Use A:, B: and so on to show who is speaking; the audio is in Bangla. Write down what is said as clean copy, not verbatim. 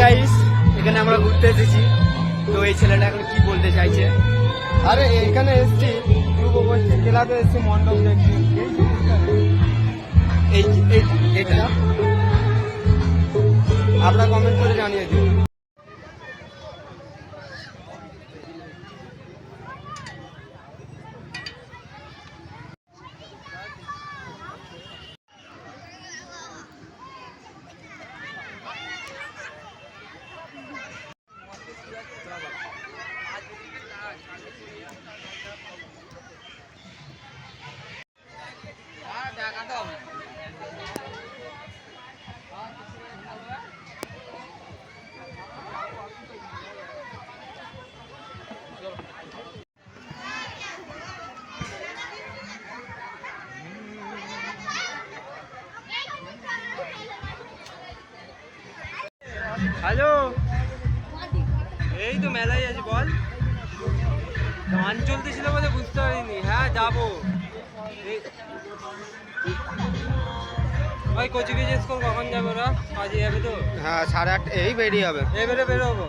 A: গাইস এখানে আমরা ঘুরতে এসেছি, তো এই ছেলেটা এখন কি বলতে চাইছে।
B: আরে এখানে এসছি পূর্ববর্তী ক্লাবে এসছি মণ্ডপ দেখছি।
A: এই এটা
B: আপনারা কমেন্ট করে জানিয়ে দিন।
A: হ্যালো, এই তো মেলায় আছি। বল, গান চলতেছিল বলে বুঝতে পারিনি। হ্যাঁ যাবো। ভাই কোচিকে জিজ্ঞেস কর কখন যাবে, ওরা কাজে যাবে তো।
B: হ্যাঁ 8:30 এই বেরিয়ে হবে।
A: এবারে বেরোবো।